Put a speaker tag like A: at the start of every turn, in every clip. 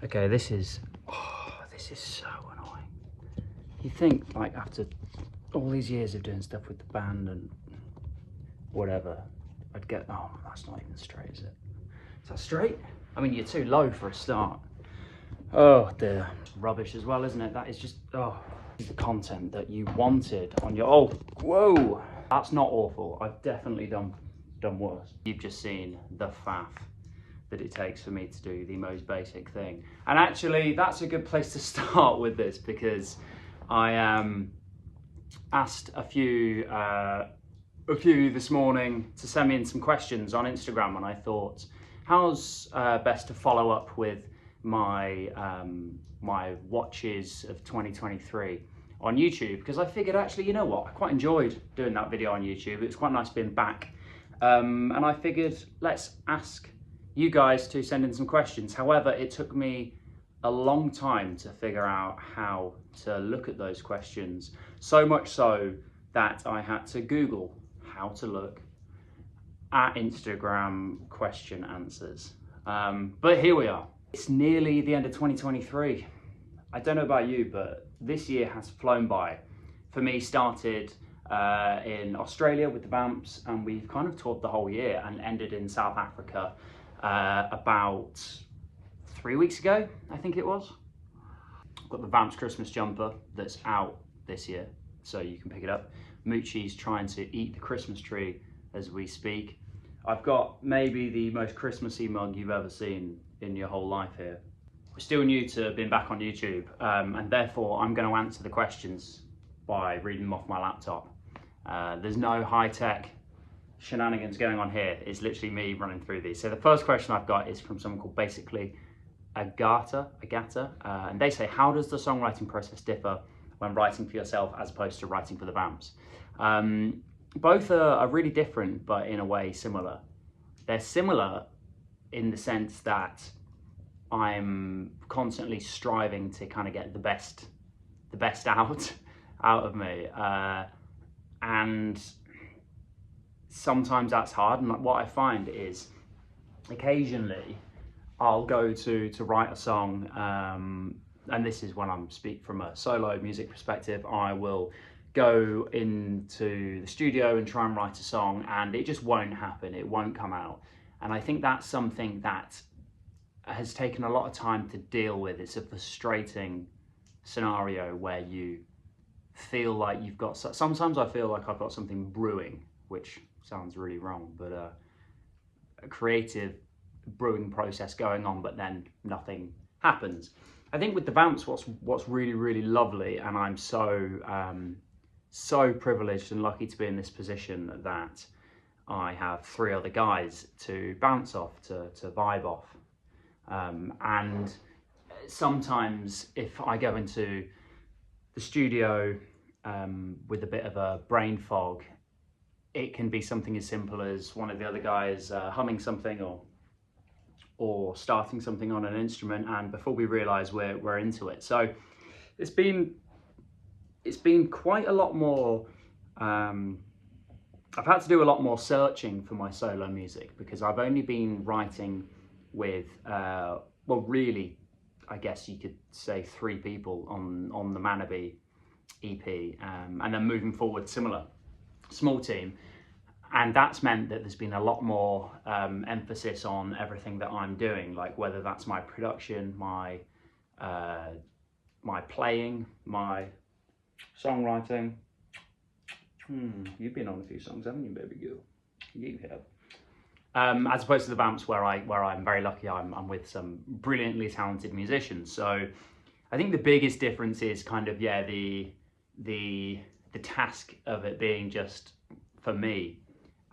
A: Okay, this is so annoying. You think, like, after all these years of doing stuff with the band and whatever, I'd get, oh, that's not even straight, is it? Is that straight? I mean, you're too low for a start. Oh dear. Rubbish as well, isn't it? That is just, oh, the content that you wanted on your, oh, whoa. That's not awful. I've definitely done worse. You've just seen the faff that it takes for me to do the most basic thing. And actually, that's a good place to start with this, because I asked a few this morning to send me in some questions on Instagram, and I thought, how's best to follow up with my my watches of 2023 on YouTube? Because I figured, actually, you know what, I quite enjoyed doing that video on YouTube. It was quite nice being back, and I figured, let's ask you guys to send in some questions. However, it took me a long time to figure out how to look at those questions, so much so that I had to Google how to look at Instagram question answers. But here we are. It's nearly the end of 2023. I don't know about you, but this year has flown by. For me, started in Australia with the Vamps, and we've kind of toured the whole year and ended in South Africa about 3 weeks ago, I think it was. I've got the Vamps Christmas jumper that's out this year, so you can pick it up. Moochie's trying to eat the Christmas tree as we speak. I've got maybe the most Christmassy mug you've ever seen in your whole life here. We're still new to being back on YouTube, and therefore I'm going to answer the questions by reading them off my laptop. There's no high-tech shenanigans going on here. It's literally me running through these. So the first question I've got is from someone called basically Agata, and they say, how does the songwriting process differ when writing for yourself as opposed to writing for the Vamps? Both are really different, but in a way similar. They're similar in the sense that I'm constantly striving to kind of get the best out of me, and sometimes that's hard. And what I find is occasionally I'll go to write a song, and this is when I'm speaking from a solo music perspective. I will go into the studio and try and write a song, and it just won't happen. It won't come out. And I think that's something that has taken a lot of time to deal with. It's a frustrating scenario where you feel like you've got, sometimes I feel like I've got something brewing, which sounds really wrong, but a creative brewing process going on, but then nothing happens. I think with the Vamps, what's really, really lovely, and I'm so privileged and lucky to be in this position, that I have 3 other guys to bounce off, to vibe off. And sometimes if I go into the studio with a bit of a brain fog, it can be something as simple as one of the other guys humming something or starting something on an instrument, and before we realise we're into it. So it's been quite a lot more. I've had to do a lot more searching for my solo music, because I've only been writing with well, really, I guess you could say 3 people on the Manabe EP, and then moving forward, similar, small team. And that's meant that there's been a lot more emphasis on everything that I'm doing, like whether that's my production, my playing, my songwriting. You've been on a few songs, haven't you, baby girl? You have. As opposed to the Vamps, where I'm very lucky, I'm with some brilliantly talented musicians. So I think the biggest difference is kind of, yeah, the task of it being just for me,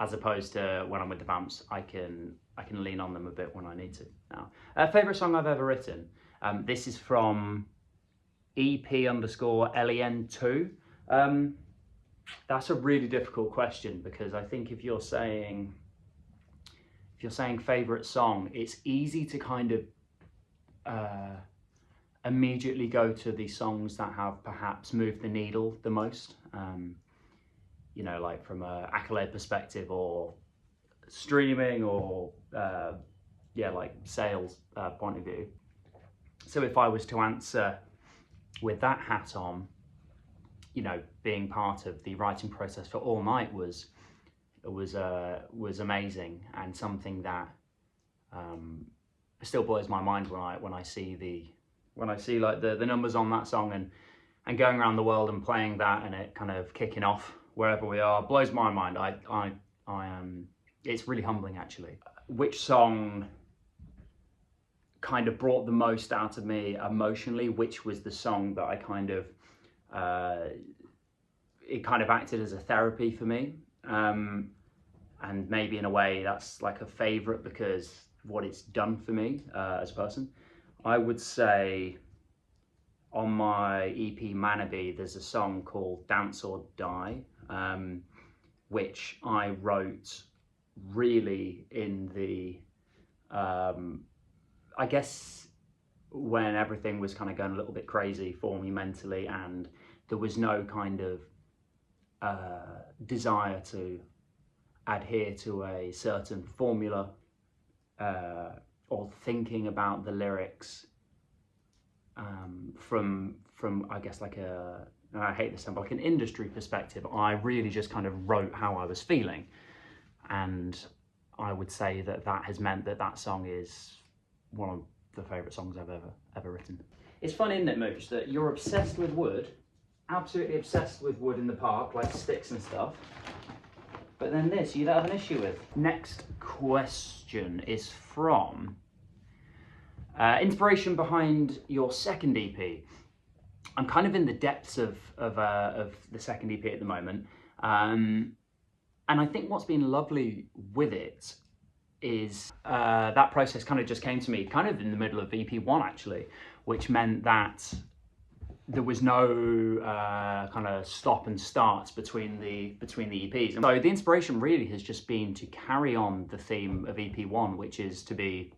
A: as opposed to when I'm with the Vamps, I can lean on them a bit when I need to. Now, favorite song I've ever written. This is from EP_LEN2. That's a really difficult question, because I think if you're saying favorite song, it's easy to kind of immediately go to the songs that have perhaps moved the needle the most. You know, like from a accolade perspective, or streaming, or yeah, like sales point of view. So if I was to answer with that hat on, you know, being part of the writing process for All Night was amazing, and something that still blows my mind when I see like the numbers on that song, and going around the world and playing that, and it kind of kicking off wherever we are, blows my mind. It's really humbling, actually. Which song kind of brought the most out of me emotionally? Which was the song that I kind of it kind of acted as a therapy for me, and maybe in a way that's like a favorite because of what it's done for me as a person. I would say on my EP Manabe, there's a song called Dance or Die, which I wrote really in the, I guess when everything was kind of going a little bit crazy for me mentally, and there was no kind of desire to adhere to a certain formula or thinking about the lyrics from I guess like I hate this term, but like an industry perspective. I really just kind of wrote how I was feeling, and I would say that has meant that song is one of the favourite songs I've ever written. It's fun, isn't it, Mooch, that you're obsessed with wood, absolutely obsessed with wood in the park, like sticks and stuff, but then this you don't have an issue with. Next question is from inspiration behind your second EP. I'm kind of in the depths of the second EP at the moment, and I think what's been lovely with it is that process kind of just came to me kind of in the middle of EP1, actually, which meant that there was no kind of stop and starts between the EPs. And so the inspiration really has just been to carry on the theme of EP1, which is to be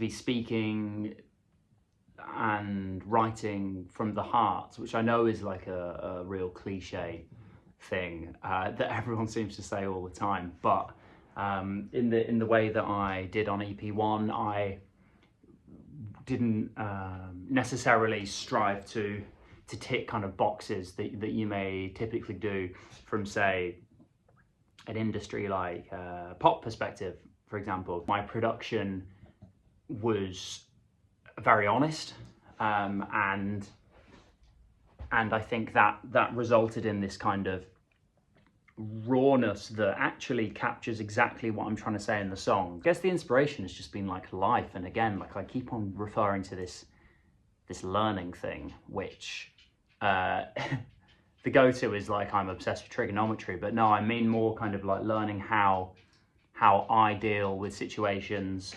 A: speaking and writing from the heart, which I know is like a real cliche thing that everyone seems to say all the time. But in the way that I did on EP1, I didn't necessarily strive to tick kind of boxes that you may typically do from, say, an industry like pop perspective, for example. My production was very honest, and I think that resulted in this kind of rawness that actually captures exactly what I'm trying to say in the song. I guess the inspiration has just been like life, and again, like I keep on referring to this learning thing, which the go-to is like I'm obsessed with trigonometry, but no, I mean more kind of like learning how I deal with situations.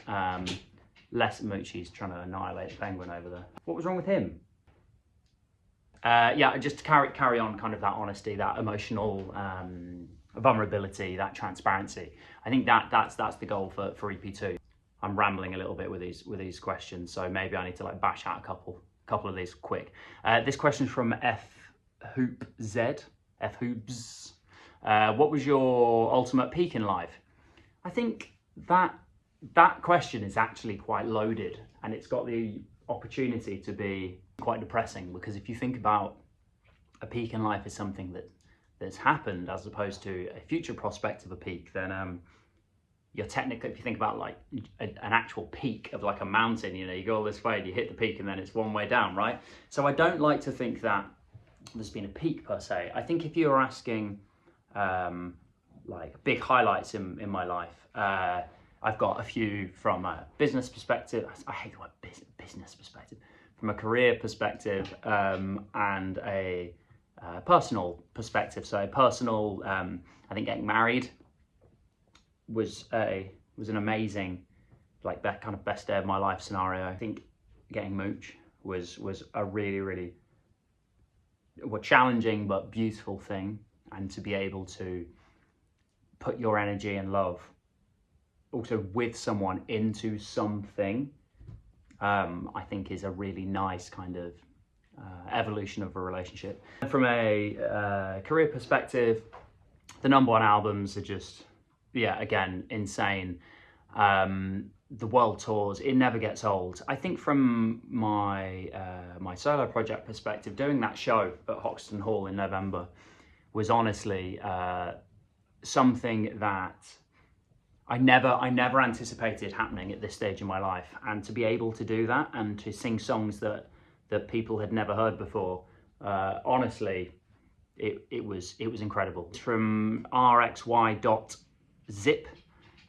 A: Less Moochie's trying to annihilate the penguin over there. What was wrong with him? Yeah, just to carry on kind of that honesty, that emotional vulnerability, that transparency. I think that's the goal for EP2. I'm rambling a little bit with these questions, so maybe I need to like bash out a couple of these quick. This question is from F-Hoop-Z. F-Hoops. What was your ultimate peak in life? I think that question is actually quite loaded, and it's got the opportunity to be quite depressing, because if you think about a peak in life as something that's happened as opposed to a future prospect of a peak, then you're technically, if you think about like an actual peak of like a mountain, you know, you go all this way and you hit the peak and then it's one way down, right? So I don't like to think that there's been a peak per se. I think if you're asking like big highlights in my life, I've got a few from a business perspective. I hate the word business perspective. From a career perspective, and a personal perspective. So personal, I think getting married was an amazing, like that kind of best day of my life scenario. I think getting Mooch was a really challenging but beautiful thing, and to be able to put your energy and love also with someone into something, I think is a really nice kind of evolution of a relationship. And from a career perspective, the #1 albums are just, yeah, again, insane. the world tours, it never gets old. I think from my my solo project perspective, doing that show at Hoxton Hall in November was honestly something that I never anticipated happening at this stage in my life. And to be able to do that and to sing songs that people had never heard before, honestly, it was incredible. It's from rxy.zip,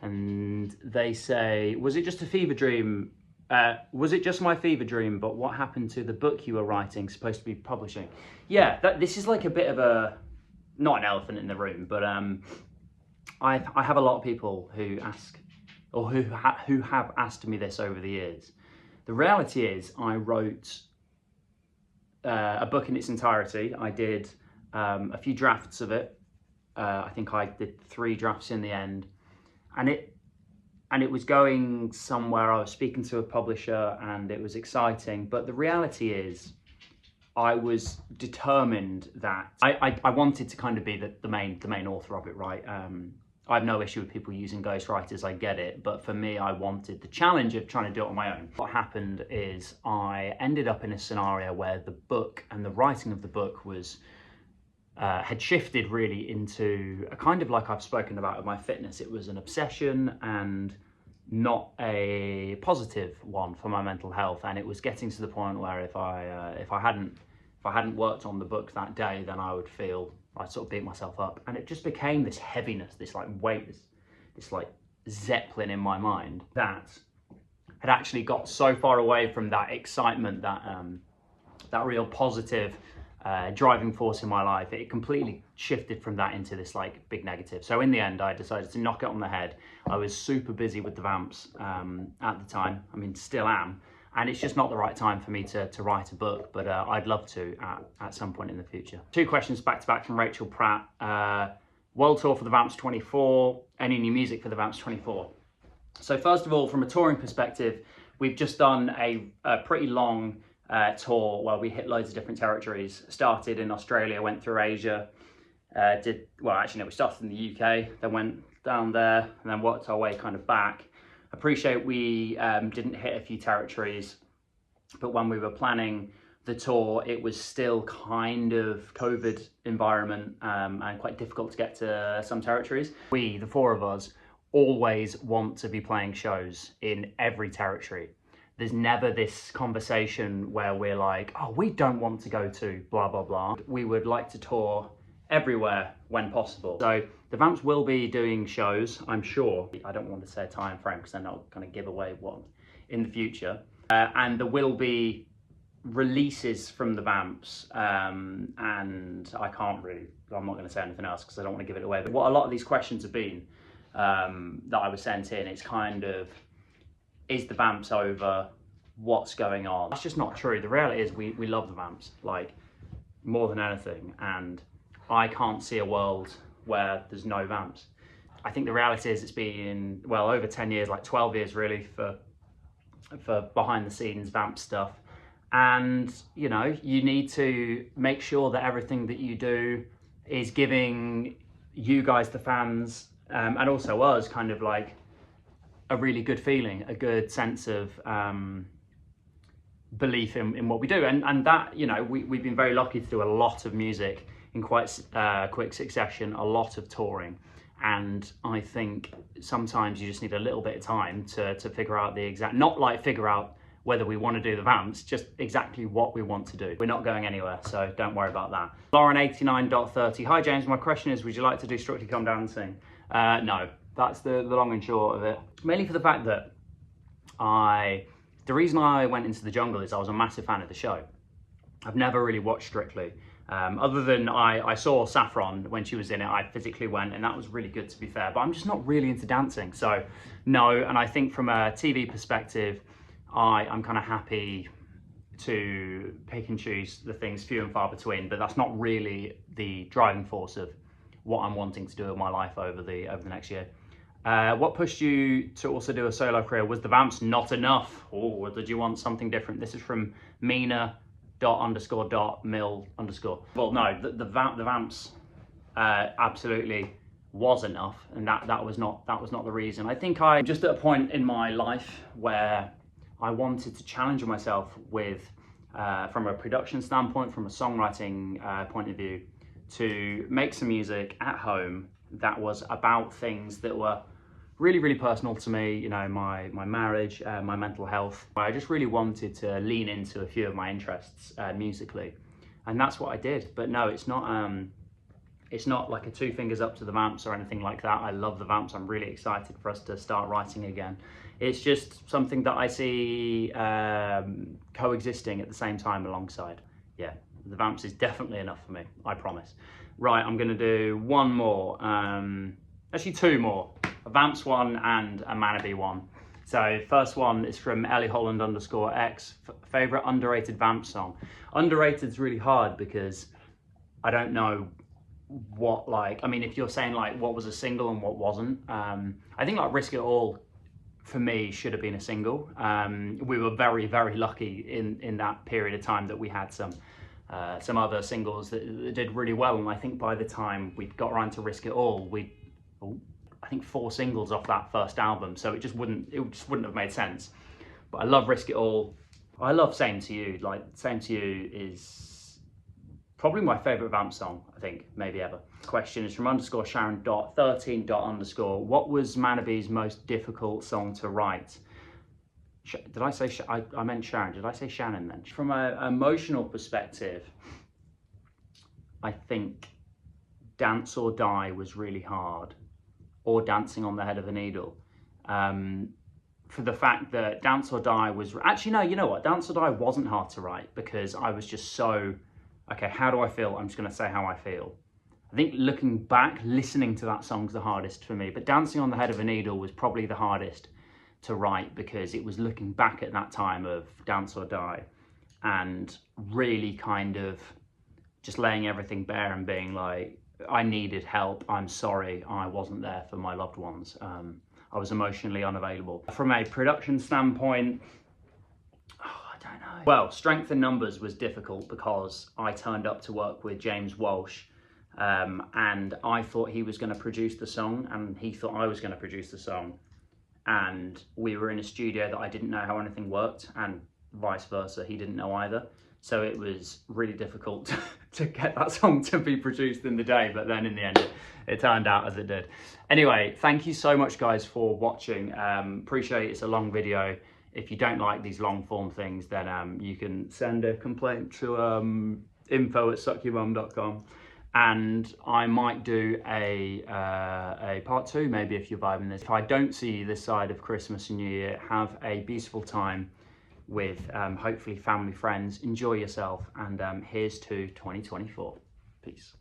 A: and they say, was it just a fever dream? Was it just my fever dream? But what happened to the book you were writing, supposed to be publishing? Yeah, this is like a bit of a, not an elephant in the room, but I have a lot of people who ask, or who have asked me this over the years. The reality is, I wrote a book in its entirety. I did a few drafts of it. I think I did 3 drafts in the end, and it was going somewhere. I was speaking to a publisher, and it was exciting. But the reality is, I was determined that I wanted to kind of be the main author of it, right? I have no issue with people using ghostwriters, I get it, but for me, I wanted the challenge of trying to do it on my own. What happened is I ended up in a scenario where the book and the writing of the book was had shifted really into a kind of, like I've spoken about with my fitness, it was an obsession and not a positive one for my mental health. And it was getting to the point where if I hadn't worked on the book that day, then I would feel, I'd sort of beat myself up. And it just became this heaviness, this like weight, this like zeppelin in my mind that had actually got so far away from that excitement, that real positive driving force in my life. It completely shifted from that into this like big negative. So in the end, I decided to knock it on the head. I was super busy with the Vamps at the time. I mean, still am. And it's just not the right time for me to write a book, but I'd love to at some point in the future. 2 questions back to back from Rachel Pratt. World tour for the Vamps 24, any new music for the Vamps 24? So first of all, from a touring perspective, we've just done a pretty long tour where we hit loads of different territories. Started in Australia, went through Asia, we started in the UK, then went down there, and then worked our way kind of back. Appreciate we didn't hit a few territories, but when we were planning the tour, it was still kind of COVID environment and quite difficult to get to some territories. We, the 4 of us, always want to be playing shows in every territory. There's never this conversation where we're like, oh, we don't want to go to blah, blah, blah. We would like to tour everywhere when possible. So the Vamps will be doing shows, I'm sure. I don't want to say a time frame because then I'll kind of give away what in the future. And there will be releases from the Vamps, and I can't really, I'm not going to say anything else because I don't want to give it away. But what a lot of these questions have been that I was sent in, it's kind of, is the Vamps over? What's going on? That's just not true. The reality is we love the Vamps, like, more than anything, and I can't see a world where there's no Vamps. I think the reality is it's been, well, over 10 years, like 12 years really, for behind the scenes Vamp stuff. And, you know, you need to make sure that everything that you do is giving you guys, the fans, and also us, kind of like a really good feeling, a good sense of belief in what we do. And that, you know, we've been very lucky to do a lot of music in quite quick succession, a lot of touring. And I think sometimes you just need a little bit of time to figure out the exact, not like figure out whether we want to do the Vamps, just exactly what we want to do. We're not going anywhere, so don't worry about that. Lauren89.30, hi James, my question is, would you like to do Strictly Come Dancing? No, that's the long and short of it. Mainly for the fact that the reason I went into the jungle is I was a massive fan of the show. I've never really watched Strictly. Other than I saw Saffron when she was in it, I physically went, and that was really good, to be fair, but I'm just not really into dancing, so no. And I think from a TV perspective, I'm kind of happy to pick and choose the things few and far between, but that's not really the driving force of what I'm wanting to do in my life over the next year. What pushed you to also do a solo career? Was the Vamps not enough, or did you want something different? This is from Mina._.mil_. Well, no, the Vamps absolutely was enough, and that was not the reason. I think I'm just at a point in my life where I wanted to challenge myself with, from a production standpoint, from a songwriting point of view, to make some music at home that was about things that were really, really personal to me, you know, my marriage, my mental health. I just really wanted to lean into a few of my interests musically, and that's what I did. But no, it's not like a two fingers up to the Vamps or anything like that. I love the Vamps. I'm really excited for us to start writing again. It's just something that I see coexisting at the same time alongside. Yeah, the Vamps is definitely enough for me, I promise. Right, I'm gonna do one more, actually two more. A Vamps one and a Manabee one. So first one is from Ellie Holland _X, favorite underrated Vamp song. Underrated's really hard because I don't know what, like, I mean, if you're saying like what was a single and what wasn't, I think like Risk It All for me should have been a single. We were very, very lucky in that period of time that we had some other singles that did really well, and I think by the time we got around to Risk It All, I think 4 singles off that first album, so it just wouldn't have made sense. But I love Risk It All. I love Same to You. Like, Same to You is probably my favorite Vamp song, I think, maybe ever. Question is from _Sharon.13. What was Manabee's most difficult song to write? Did I say, I meant Sharon, did I say Shannon then? From an emotional perspective, I think Dance or Die was really hard, or Dancing on the Head of a Needle. For the fact that Dance or Die was, actually no, you know what, Dance or Die wasn't hard to write because I was just so, okay, how do I feel? I'm just gonna say how I feel. I think looking back, listening to that song's the hardest for me, but Dancing on the Head of a Needle was probably the hardest to write because it was looking back at that time of Dance or Die and really kind of just laying everything bare and being like, I needed help, I'm sorry, I wasn't there for my loved ones. I was emotionally unavailable. From a production standpoint, I don't know. Well, Strength in Numbers was difficult because I turned up to work with James Walsh and I thought he was going to produce the song and he thought I was going to produce the song, and we were in a studio that I didn't know how anything worked, and vice versa, he didn't know either. So it was really difficult to get that song to be produced in the day, but then in the end, it turned out as it did. Anyway, thank you so much, guys, for watching. Appreciate it's a long video. If you don't like these long form things, then you can send a complaint to info@suckyourmum.com. And I might do a part 2, maybe, if you're vibing this. If I don't see you this side of Christmas and New Year, have a beautiful time with hopefully family, friends. Enjoy yourself, and here's to 2024. Peace.